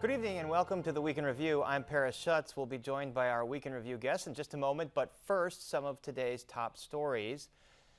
Good evening and welcome to the Week in Review. I'm Paris Schutz. We'll be joined by our Week in Review guests in just a moment, but first, some of today's top stories.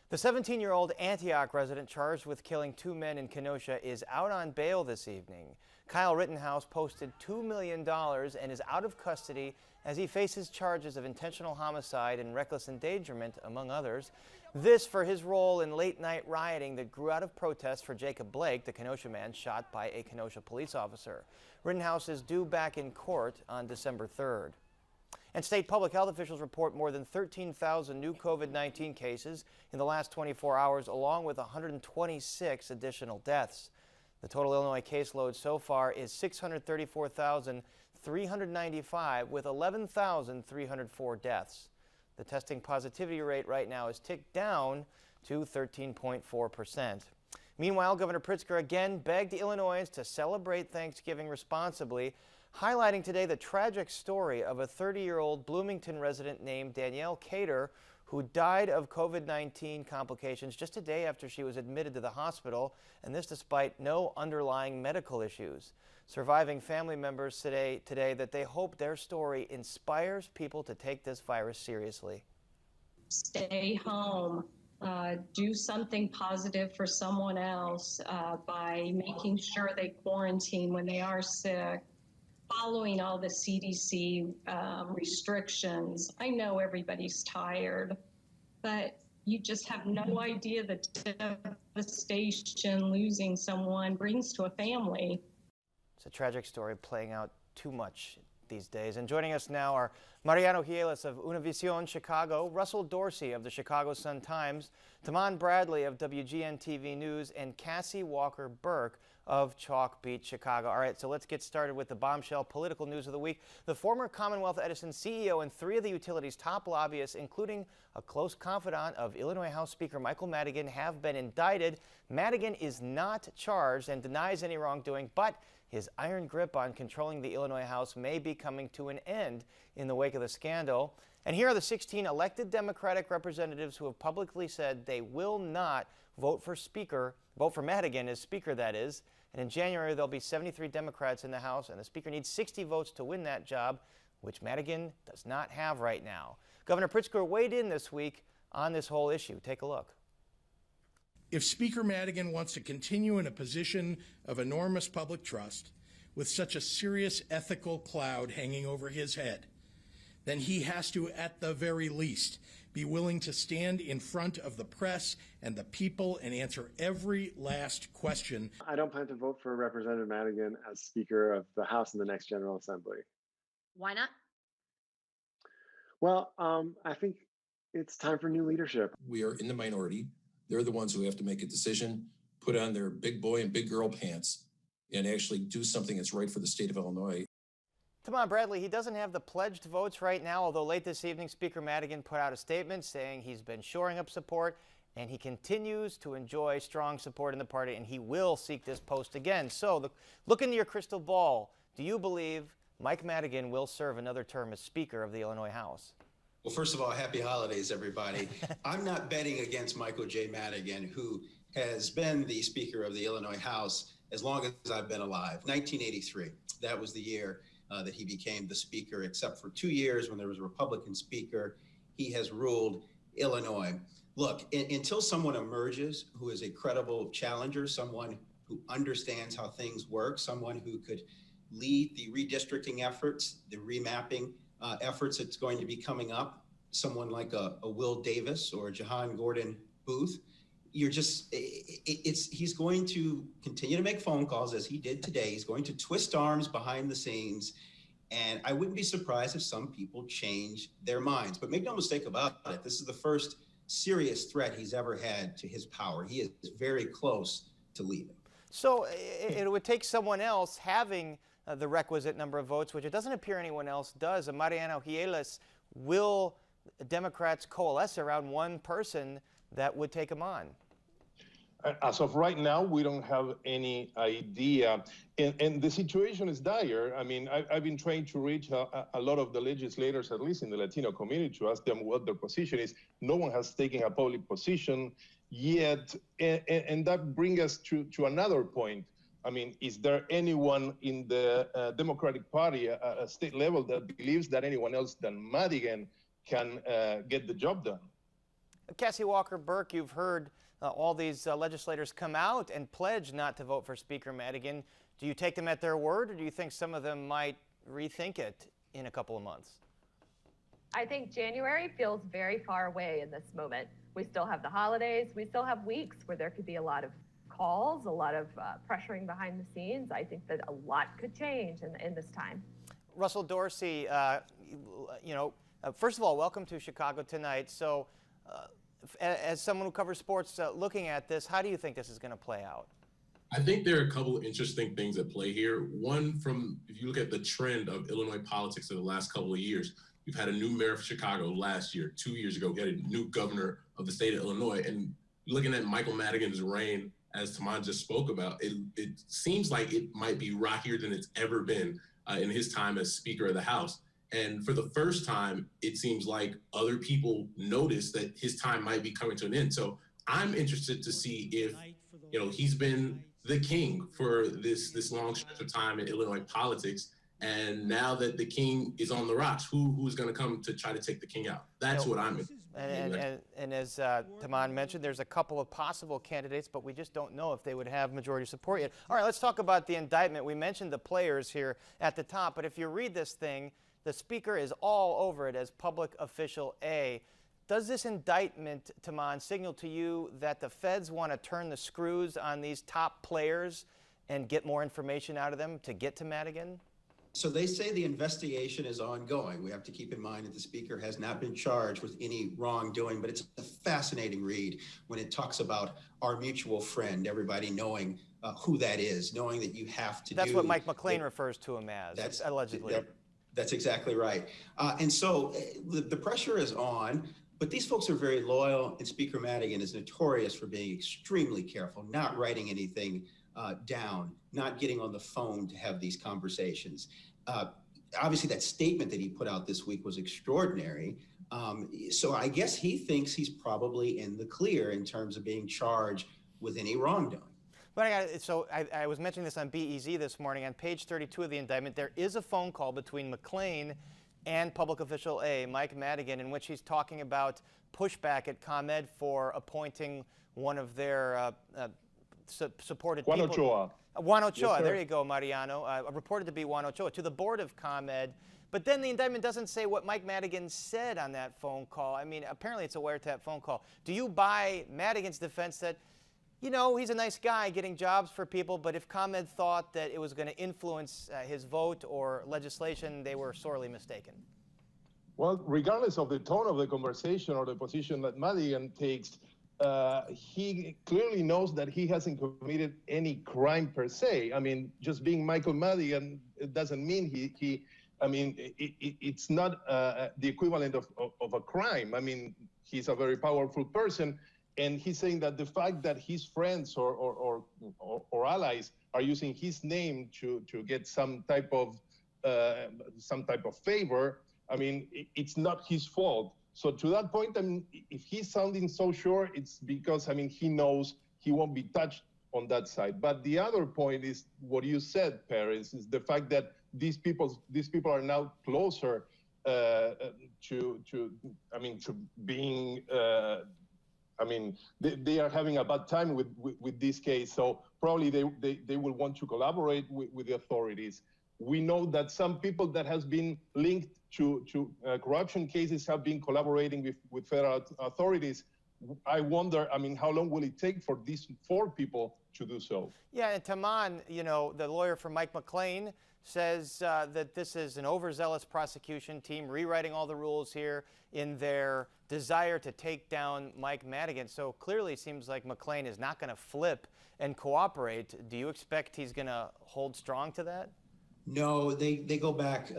The 17-year-old Antioch resident charged with killing two men in Kenosha is out on bail this evening. Kyle Rittenhouse posted $2 million and is out of custody as he faces charges of intentional homicide and reckless endangerment, among others. This for his role in late-night rioting that grew out of protests for Jacob Blake, the Kenosha man shot by a Kenosha police officer. Rittenhouse is due back in court on December 3rd. And state public health officials report more than 13,000 new COVID-19 cases in the last 24 hours, along with 126 additional deaths. The total Illinois caseload so far is 634,395, with 11,304 deaths. The testing positivity rate right now is ticked down to 13.4%. Meanwhile, Governor Pritzker again begged Illinoisans to celebrate Thanksgiving responsibly, highlighting today the tragic story of a 30-year-old Bloomington resident named Danielle Cater, who died of COVID-19 complications just a day after she was admitted to the hospital, and this despite no underlying medical issues. Surviving family members today that they hope their story inspires people to take this virus seriously. Stay home. Do something positive for someone else by making sure they quarantine when they are sick, following all the CDC restrictions. I know everybody's tired, but you just have no idea the devastation losing someone brings to a family. It's a tragic story playing out too much these days. And joining us now are Mariano Gielis of Univision Chicago, Russell Dorsey of the Chicago Sun-Times, Taman Bradley of WGN-TV News, and Cassie Walker-Burke of Chalk Beat Chicago. All right, so let's get started with the bombshell political news of the week. The former Commonwealth Edison CEO and three of the utility's top lobbyists, including a close confidant of Illinois House Speaker Michael Madigan, have been indicted. Madigan is not charged and denies any wrongdoing, but his iron grip on controlling the Illinois House may be coming to an end in the wake of the scandal. And here are the 16 elected Democratic representatives who have publicly said they will not vote for Madigan as Speaker, that is. And in January, there'll be 73 Democrats in the House, and the Speaker needs 60 votes to win that job, which Madigan does not have right now. Governor Pritzker weighed in this week on this whole issue. Take a look. If Speaker Madigan wants to continue in a position of enormous public trust, with such a serious ethical cloud hanging over his head, then he has to, at the very least, be willing to stand in front of the press and the people and answer every last question. I don't plan to vote for Representative Madigan as Speaker of the House in the next General Assembly. Why not? Well, I think it's time for new leadership. We are in the minority. They're the ones who have to make a decision, put on their big boy and big girl pants, and actually do something that's right for the state of Illinois. Taman Bradley, he doesn't have the pledged votes right now, although late this evening, Speaker Madigan put out a statement saying he's been shoring up support and he continues to enjoy strong support in the party and he will seek this post again. So look into your crystal ball. Do you believe Mike Madigan will serve another term as Speaker of the Illinois House? Well, first of all, happy holidays, everybody. I'm not betting against Michael J. Madigan, who has been the Speaker of the Illinois House as long as I've been alive. 1983, that was the year that he became the Speaker, except for 2 years when there was a Republican Speaker. He has ruled Illinois. Look, until someone emerges who is a credible challenger, someone who understands how things work, someone who could lead the redistricting efforts, the remapping efforts that's going to be coming up, someone like a Will Davis or a Jahan Gordon Booth, he's going to continue to make phone calls as he did today. He's going to twist arms behind the scenes. And I wouldn't be surprised if some people change their minds. But make no mistake about it, this is the first serious threat he's ever had to his power. He is very close to leaving. So it would take someone else having the requisite number of votes, which it doesn't appear anyone else does. Mariano Gielis, will Democrats coalesce around one person that would take him on? As of right now, we don't have any idea. And the situation is dire. I mean, I've been trying to reach a lot of the legislators, at least in the Latino community, to ask them what their position is. No one has taken a public position yet. And that brings us to another point. I mean, is there anyone in the Democratic Party at state level that believes that anyone else than Madigan can get the job done? Cassie Walker-Burke, you've heard all these legislators come out and pledge not to vote for Speaker Madigan. Do you take them at their word, or do you think some of them might rethink it in a couple of months? I think January feels very far away in this moment. We still have the holidays. We still have weeks where there could be a lot of calls, a lot of pressuring behind the scenes. I think that a lot could change in this time. Russell Dorsey, first of all, welcome to Chicago tonight. So as someone who covers sports, looking at this, how do you think this is going to play out? I think there are a couple of interesting things at play here. One, if you look at the trend of Illinois politics in the last couple of years, we've had a new mayor of Chicago last year. 2 years ago, we had a new governor of the state of Illinois. And looking at Michael Madigan's reign, as Taman just spoke about, it seems like it might be rockier than it's ever been in his time as Speaker of the House. And for the first time, it seems like other people notice that his time might be coming to an end. So I'm interested to see if, he's been the king for this long stretch of time in Illinois politics. And now that the king is on the rocks, who's going to come to try to take the king out? That's what I'm in. And as Taman mentioned, there's a couple of possible candidates, but we just don't know if they would have majority support yet. All right, let's talk about the indictment. We mentioned the players here at the top, but if you read this thing, the speaker is all over it as public official A. Does this indictment, Taman, signal to you that the feds want to turn the screws on these top players and get more information out of them to get to Madigan? So they say the investigation is ongoing. We have to keep in mind that the speaker has not been charged with any wrongdoing, but it's a fascinating read when it talks about our mutual friend, everybody knowing who that is, knowing that you have to That's what Mike McLean refers to him as, allegedly. That's exactly right. And so the pressure is on, but these folks are very loyal, and Speaker Madigan is notorious for being extremely careful, not writing anything down, not getting on the phone to have these conversations. Obviously, that statement that he put out this week was extraordinary. So I guess he thinks he's probably in the clear in terms of being charged with any wrongdoing. But I was mentioning this on BEZ this morning. On page 32 of the indictment, there is a phone call between McLean and public official A, Mike Madigan, in which he's talking about pushback at ComEd for appointing one of their supported Juan people. Ochoa. Juan Ochoa, Yes, there you go, Mariano, reported to be Juan Ochoa, to the board of ComEd. But then the indictment doesn't say what Mike Madigan said on that phone call. I mean, apparently it's a wiretap phone call. Do you buy Madigan's defense that, he's a nice guy getting jobs for people, but if ComEd thought that it was going to influence his vote or legislation, they were sorely mistaken? Well, regardless of the tone of the conversation or the position that Madigan takes, he clearly knows that he hasn't committed any crime per se. I mean, just being Michael Madigan, it doesn't mean it's not the equivalent of a crime. I mean, he's a very powerful person, and he's saying that the fact that his friends or allies are using his name to get some type of favor, I mean, it's not his fault. So to that point, I mean, if he's sounding so sure, it's because, he knows he won't be touched on that side. But the other point is what you said, Paris, is the fact that these people are now closer to being, they are having a bad time with this case. So probably they will want to collaborate with the authorities. We know that some people that has been linked to corruption cases have been collaborating with federal authorities. I wonder, how long will it take for these 4 people to do so? Yeah, and Taman, the lawyer for Mike McLean, says that this is an overzealous prosecution team rewriting all the rules here in their desire to take down Mike Madigan. So clearly it seems like McLean is not going to flip and cooperate. Do you expect he's going to hold strong to that? No, they go back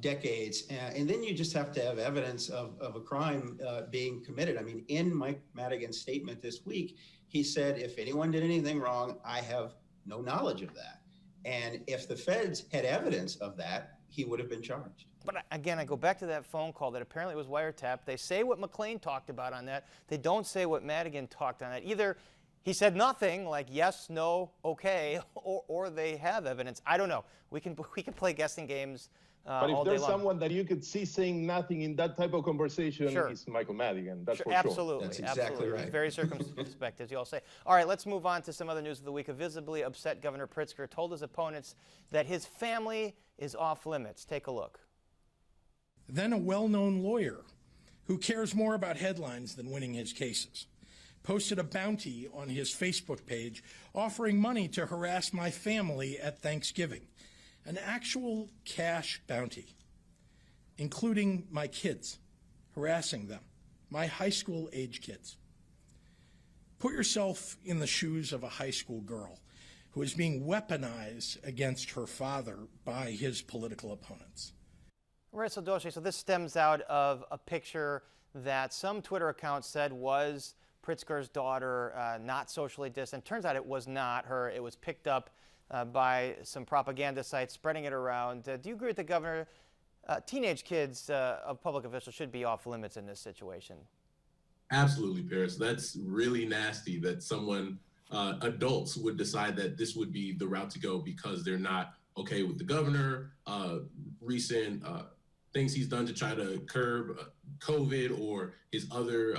decades, and then you just have to have evidence of a crime being committed. I mean, in Mike Madigan's statement this week, he said, if anyone did anything wrong, I have no knowledge of that. And if the feds had evidence of that, he would have been charged. But again, I go back to that phone call that apparently was wiretapped. They say what McLean talked about on that. They don't say what Madigan talked on that. Either He said nothing like yes, no, okay, or they have evidence. I don't know. We can play guessing games But if all day there's long. someone that you could see saying nothing in that type of conversation, Sure. it's Michael Madigan. That's Sure, for sure. absolutely, That's exactly absolutely. right. He's very circumspect, as you all say. All right, let's move on to some other news of the week. A visibly upset Governor Pritzker told his opponents that his family is off limits. Take a look. Then a well-known lawyer who cares more about headlines than winning his cases posted a bounty on his Facebook page offering money to harass my family at Thanksgiving. An actual cash bounty, including my kids, harassing them, my high school age kids. Put yourself in the shoes of a high school girl who is being weaponized against her father by his political opponents. Right, so Dorsey, so this stems out of a picture that some Twitter accounts said was Pritzker's daughter, not socially distant. Turns out it was not her. It was picked up by some propaganda sites spreading it around. Do you agree with the governor? Teenage kids of public officials should be off limits in this situation. Absolutely, Paris. That's really nasty that someone, adults would decide that this would be the route to go because they're not okay with the governor, recent things he's done to try to curb COVID or his other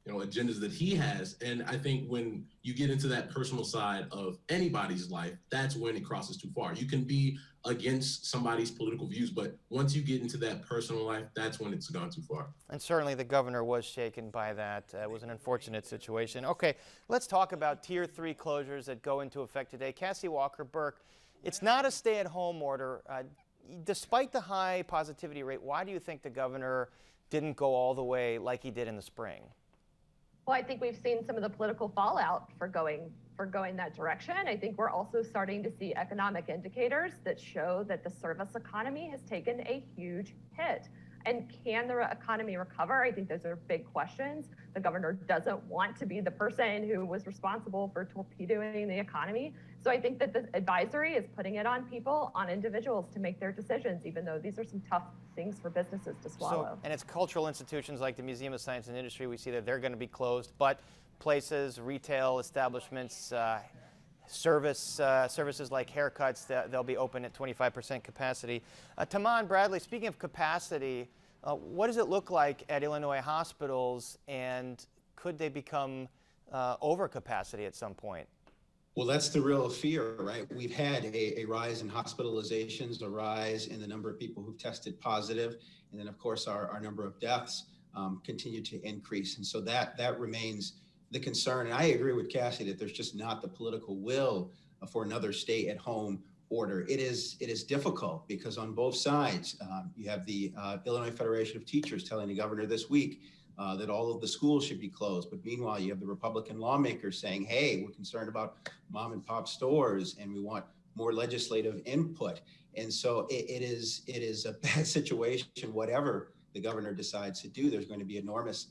agendas that he has. And I think when you get into that personal side of anybody's life, that's when it crosses too far. You can be against somebody's political views, but once you get into that personal life, that's when it's gone too far. And certainly the governor was shaken by that. It was an unfortunate situation. Okay, let's talk about Tier 3 closures that go into effect today. Cassie Walker-Burke, it's not a stay-at-home order. Despite the high positivity rate, why do you think the governor didn't go all the way like he did in the spring? Well, I think we've seen some of the political fallout for going that direction. I think we're also starting to see economic indicators that show that the service economy has taken a huge hit. And can the economy recover? I think those are big questions. The governor doesn't want to be the person who was responsible for torpedoing the economy. So I think that the advisory is putting it on people, on individuals to make their decisions, even though these are some tough things for businesses to swallow. So, and it's cultural institutions like the Museum of Science and Industry. We see that they're going to be closed, but places, retail establishments, services like haircuts, they'll be open at 25% capacity. Taman Bradley, speaking of capacity, what does it look like at Illinois hospitals, and could they become over capacity at some point? Well, that's the real fear, right? We've had a rise in hospitalizations, a rise in the number of people who've tested positive, and then of course our number of deaths continue to increase. And so that remains the concern. And I agree with Cassie that there's just not the political will for another stay-at-home order. It is difficult because on both sides, you have the Illinois Federation of Teachers telling the governor this week that all of the schools should be closed. But meanwhile, you have the Republican lawmakers saying, hey, we're concerned about mom and pop stores and we want more legislative input. And so it is a bad situation. Whatever the governor decides to do, there's going to be enormous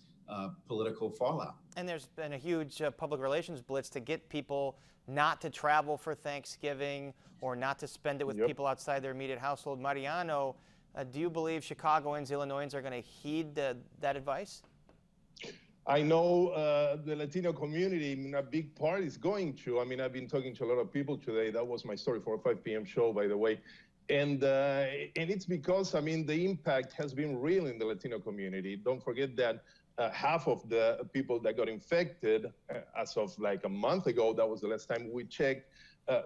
political fallout. And there's been a huge public relations blitz to get people not to travel for Thanksgiving or not to spend it with people outside their immediate household. Mariano, do you believe Chicagoans, Illinoisans are going to heed that advice? I know the Latino community in a big part is going to. I mean, I've been talking to a lot of people today. That was my story for a 5 p.m. show, by the way. And it's because, I mean, the impact has been real in the Latino community. Don't forget that half of the people that got infected as of like a month ago, that was the last time we checked,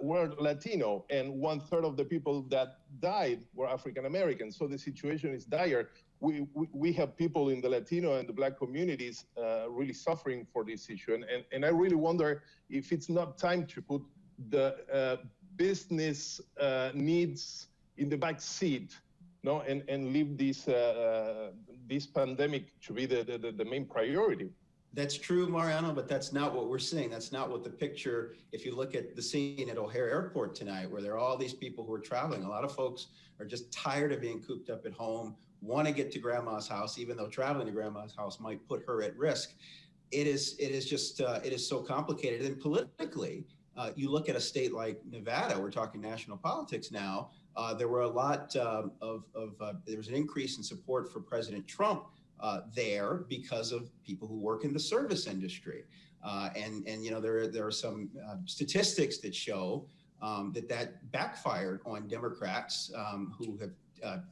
were Latino, and 1/3 of the people that died were African Americans. So the situation is dire. We have people in the Latino and the Black communities really suffering for this issue. And I really wonder if it's not time to put the business needs in the back seat, no, and leave this pandemic to be the main priority. That's true, Mariano, but that's not what we're seeing. That's not what the picture, if you look at the scene at O'Hare Airport tonight, where there are all these people who are traveling, a lot of folks are just tired of being cooped up at home, want to get to grandma's house, even though traveling to grandma's house might put her at risk. It is so complicated. And politically, you look at a state like Nevada, we're talking national politics now, there were a lot there was an increase in support for President Trump there because of people who work in the service industry. And you know, there are some statistics that show that backfired on Democrats who have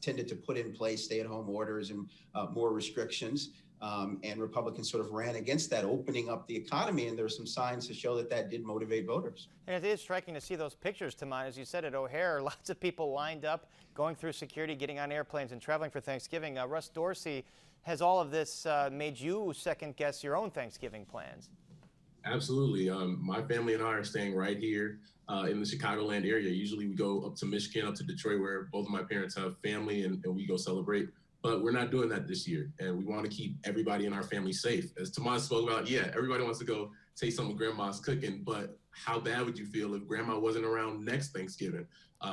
tended to put in place stay-at-home orders and more restrictions. And Republicans sort of ran against that, opening up the economy, and there are some signs to show that that did motivate voters. And it is striking to see those pictures, Taman, as you said, at O'Hare. Lots of people lined up, going through security, getting on airplanes and traveling for Thanksgiving. Russ Dorsey, has all of this made you second-guess your own Thanksgiving plans? Absolutely. My family and I are staying right here in the Chicagoland area. Usually we go up to Michigan, up to Detroit, where both of my parents have family, and we go celebrate. But we're not doing that this year, and we want to keep everybody in our family safe. As Tomas spoke about, yeah, everybody wants to go taste something grandma's cooking, but how bad would you feel if grandma wasn't around next Thanksgiving?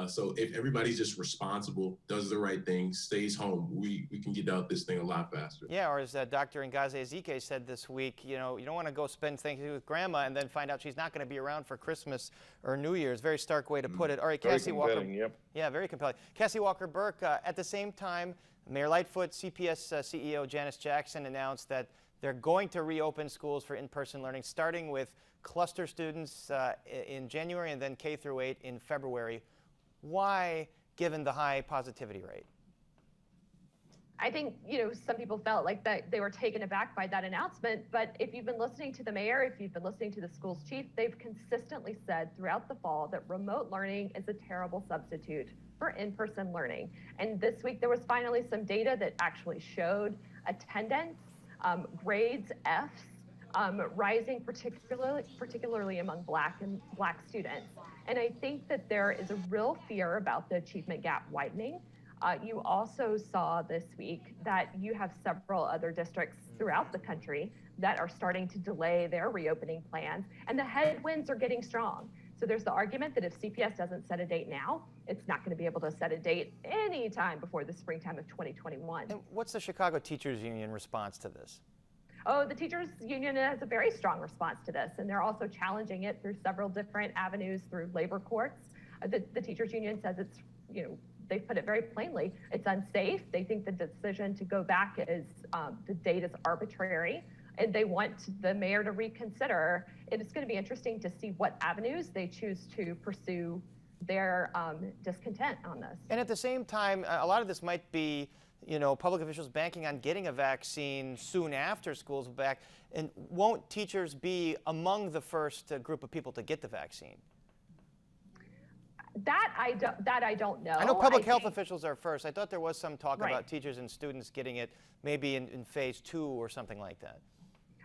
So if everybody's just responsible, does the right thing, stays home, we can get out this thing a lot faster. Yeah, or as Dr. Ngaze Ezike said this week, you know, you don't want to go spend Thanksgiving with grandma and then find out she's not going to be around for Christmas or New Year's. Very stark way to put it. All right, Cassie Walker. Yep. Yeah, very compelling. Cassie Walker Burke, at the same time, Mayor Lightfoot, CPS CEO Janice Jackson announced that they're going to reopen schools for in-person learning, starting with cluster students in January and then K through 8 in February. Why, given the high positivity rate? I think, you know, some people felt like that they were taken aback by that announcement, but if you've been listening to the mayor, if you've been listening to the school's chief, they've consistently said throughout the fall that remote learning is a terrible substitute for in-person learning. And this week there was finally some data that actually showed attendance, grades, Fs, rising particularly among Black students. And I think that there is a real fear about the achievement gap widening. You also saw this week that you have several other districts throughout the country that are starting to delay their reopening plans, and the headwinds are getting strong. So there's the argument that if CPS doesn't set a date now, it's not going to be able to set a date any time before the springtime of 2021. And what's the Chicago Teachers Union response to this? Oh, the teachers union has a very strong response to this, and they're also challenging it through several different avenues through labor courts. The teachers union says it's, you know, they put it very plainly, it's unsafe. They think the decision to go back is, the date is arbitrary, and they want the mayor to reconsider. It's going to be interesting to see what avenues they choose to pursue their discontent on this. And at the same time, a lot of this might be, you know, public officials banking on getting a vaccine soon after schools are back. And won't teachers be among the first group of people to get the vaccine? That I don't know. I know public health officials are first. I thought there was some talk Right. about teachers and students getting it maybe in phase 2 or something like that.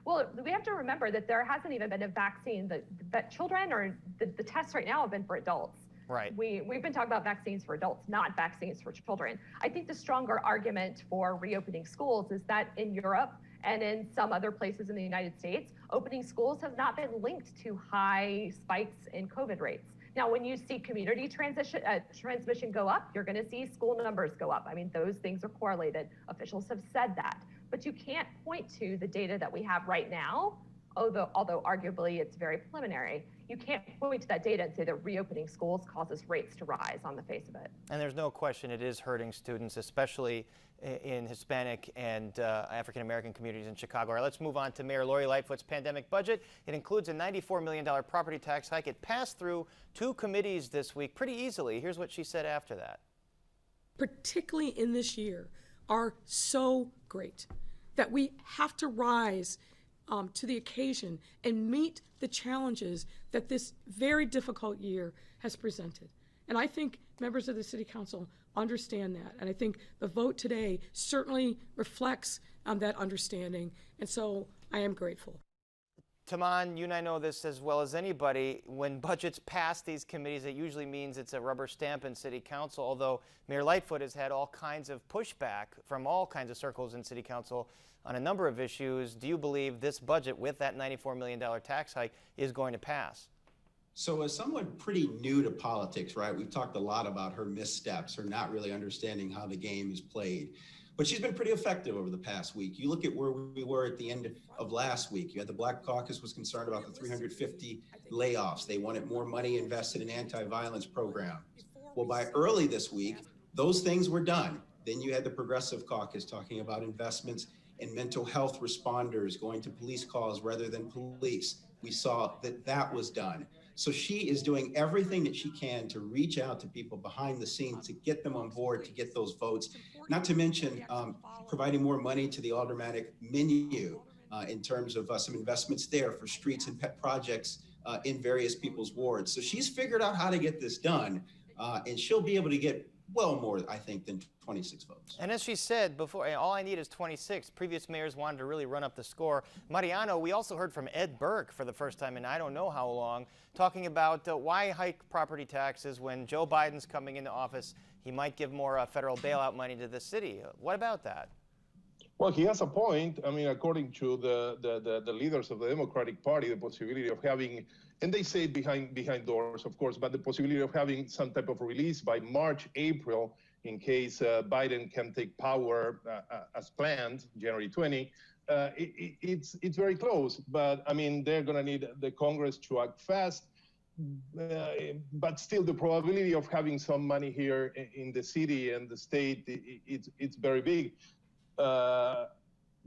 Well, we have to remember that there hasn't even been a vaccine that children, or the tests right now have been for adults. Right. We've been talking about vaccines for adults, not vaccines for children. I think the stronger argument for reopening schools is that in Europe and in some other places in the United States, opening schools have not been linked to high spikes in COVID rates. Now, when you see community transmission go up, you're going to see school numbers go up. I mean, those things are correlated. Officials have said that. But you can't point to the data that we have right now, although arguably it's very preliminary. You can't point to that data and say that reopening schools causes rates to rise on the face of it. And there's no question it is hurting students, especially in Hispanic and African American communities in Chicago. All right, let's move on to Mayor Lori Lightfoot's pandemic budget. It includes a $94 million property tax hike. It passed through 2 committees this week pretty easily. Here's what she said after that. Particularly in this year, are so great that we have to rise to the occasion and meet the challenges that this very difficult year has presented. And I think members of the City Council understand that. And I think the vote today certainly reflects that understanding. And so I am grateful. Taman, you and I know this as well as anybody. When budgets pass these committees, it usually means it's a rubber stamp in City Council, although Mayor Lightfoot has had all kinds of pushback from all kinds of circles in City Council on a number of issues. Do you believe this budget with that $94 million tax hike is going to pass? So as someone pretty new to politics, right, we've talked a lot about her missteps, her not really understanding how the game is played. But she's been pretty effective over the past week. You look at where we were at the end of last week. You had the Black Caucus was concerned about the 350 layoffs. They wanted more money invested in anti-violence program. Well, by early this week, those things were done. Then you had the Progressive Caucus talking about investments and mental health responders going to police calls rather than police. We saw that that was done. So she is doing everything that she can to reach out to people behind the scenes to get them on board, to get those votes, not to mention providing more money to the aldermanic menu in terms of some investments there for streets and pet projects in various people's wards. So she's figured out how to get this done, and she'll be able to get well more, I think, than 26 votes. And as she said before, all I need is 26. Previous mayors wanted to really run up the score. Mariano, we also heard from Ed Burke for the first time in I don't know how long, talking about why hike property taxes when Joe Biden's coming into office. He might give more federal bailout money to the city. What about that? Well, he has a point. I mean, according to the leaders of the Democratic Party, the possibility of having, and they say it behind doors, of course, but the possibility of having some type of release by March, April, in case Biden can take power as planned, January 20, it's very close. But I mean, they're going to need the Congress to act fast. But still, the probability of having some money here in the city and the state, it's very big.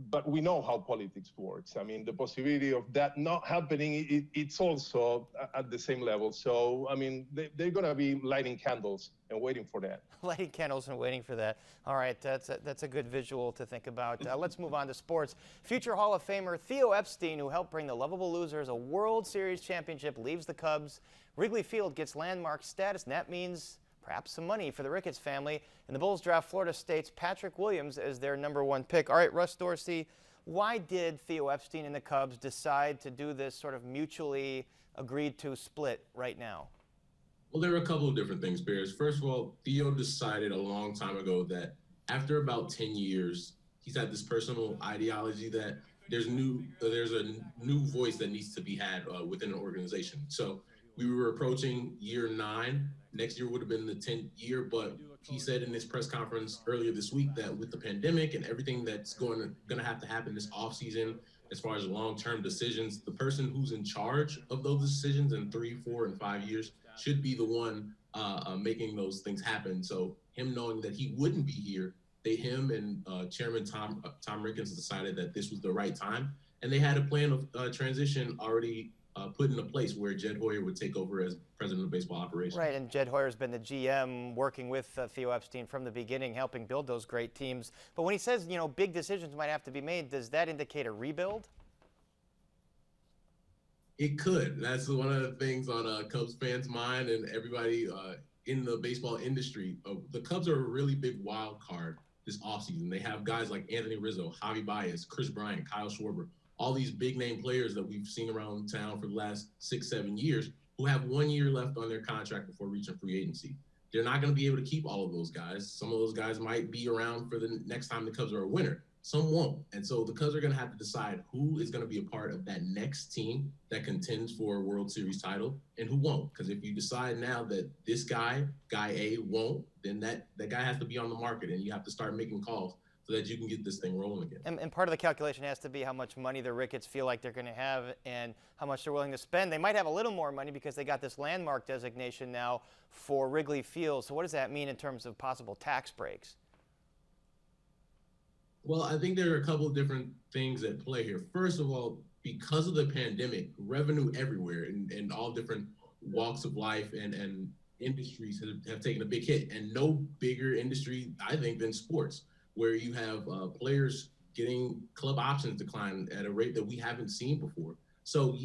But we know how politics works. I mean, the possibility of that not happening, it's also at the same level. So, I mean, they're going to be lighting candles and waiting for that. Lighting candles and waiting for that. All right, that's a good visual to think about. Let's move on to sports. Future Hall of Famer Theo Epstein, who helped bring the Lovable Losers a World Series championship, leaves the Cubs. Wrigley Field gets landmark status, and that means perhaps some money for the Ricketts family. And the Bulls draft Florida State's Patrick Williams as their #1 pick. All right, Russ Dorsey, why did Theo Epstein and the Cubs decide to do this sort of mutually agreed to split right now? Well, there were a couple of different things, Bears. First of all, Theo decided a long time ago that after about 10 years, he's had this personal ideology that there's a new voice that needs to be had within an organization. So we were approaching year 9. Next year would have been the 10th year, but he said in his press conference earlier this week that with the pandemic and everything that's going to have to happen this offseason, as far as long-term decisions, the person who's in charge of those decisions in 3, 4, and 5 years should be the one making those things happen. So him knowing that he wouldn't be here, him and Chairman Tom Ricketts decided that this was the right time, and they had a plan of transition already put into place where Jed Hoyer would take over as president of baseball operations. Right, and Jed Hoyer's been the GM working with Theo Epstein from the beginning, helping build those great teams. But when he says, you know, big decisions might have to be made, does that indicate a rebuild? It could. That's one of the things on Cubs fans' mind and everybody in the baseball industry. The Cubs are a really big wild card this offseason. They have guys like Anthony Rizzo, Javi Baez, Chris Bryant, Kyle Schwarber, all these big name players that we've seen around town for the last 6-7 years who have 1 year left on their contract before reaching free agency. They're not going to be able to keep all of those guys. Some of those guys might be around for the next time the Cubs are a winner. Some won't. And so the Cubs are going to have to decide who is going to be a part of that next team that contends for a World Series title and who won't. Because if you decide now that this guy A, won't, then that guy has to be on the market and you have to start making calls so that you can get this thing rolling again. And part of the calculation has to be how much money the Ricketts feel like they're going to have and how much they're willing to spend. They might have a little more money because they got this landmark designation now for Wrigley Field. So what does that mean in terms of possible tax breaks? Well, I think there are a couple of different things at play here. First of all, because of the pandemic, revenue everywhere in all different walks of life and industries have taken a big hit. And no bigger industry, I think, than sports, where you have players getting club options decline at a rate that we haven't seen before. So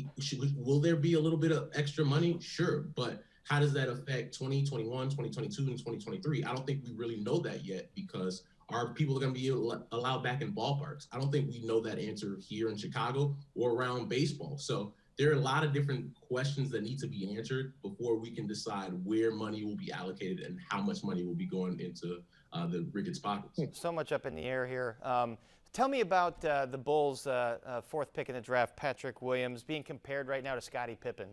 will there be a little bit of extra money? Sure. But how does that affect 2021, 2022, and 2023? I don't think we really know that yet because are people going to be allowed back in ballparks? I don't think we know that answer here in Chicago or around baseball. So there are a lot of different questions that need to be answered before we can decide where money will be allocated and how much money will be going into the Ricketts pockets. So much up in the air here. Tell me about the Bulls' 4th pick in the draft, Patrick Williams, being compared right now to Scottie Pippen.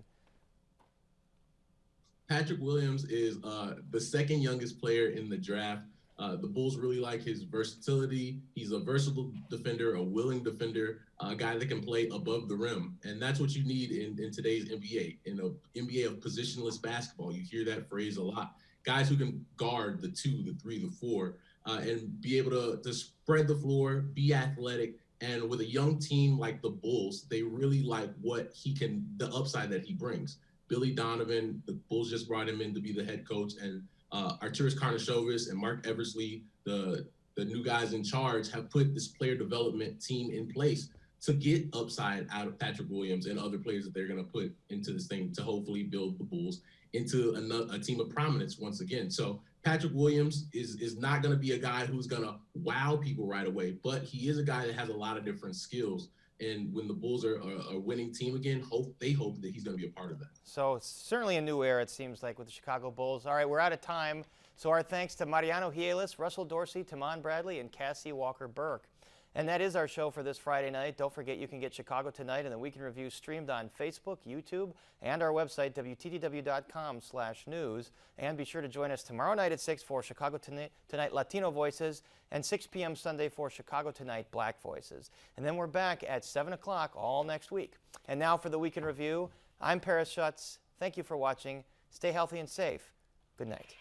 Patrick Williams is the second youngest player in the draft. The Bulls really like his versatility. He's a versatile defender, a willing defender, a guy that can play above the rim. And that's what you need in today's NBA. In an NBA of positionless basketball, you hear that phrase a lot. Guys who can guard the 2, the 3, the 4, and be able to spread the floor, be athletic, And with a young team like the Bulls, they really like the upside that he brings. Billy Donovan, the Bulls just brought him in to be the head coach, and Arturas Karnisovas and Mark Eversley, the new guys in charge, have put this player development team in place to get upside out of Patrick Williams and other players that they're going to put into this thing to hopefully build the Bulls into a team of prominence once again. So Patrick Williams is not going to be a guy who's going to wow people right away, but he is a guy that has a lot of different skills. And when the Bulls are a winning team again, they hope that he's going to be a part of that. So it's certainly a new era, it seems like, with the Chicago Bulls. All right, we're out of time. So our thanks to Mariano Hielis, Russell Dorsey, Tamon Bradley, and Cassie Walker-Burke. And that is our show for this Friday night. Don't forget you can get Chicago Tonight and the Weekend Review streamed on Facebook, YouTube, and our website, WTTW.com/news. And be sure to join us tomorrow night at 6 for Chicago Tonight Latino Voices and 6 p.m. Sunday for Chicago Tonight Black Voices. And then we're back at 7 o'clock all next week. And now for the Weekend Review, I'm Paris Schutz. Thank you for watching. Stay healthy and safe. Good night.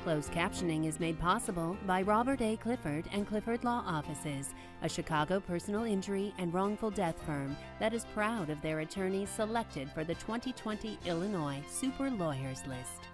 Closed captioning is made possible by Robert A. Clifford and Clifford Law Offices, a Chicago personal injury and wrongful death firm that is proud of their attorneys selected for the 2020 Illinois Super Lawyers List.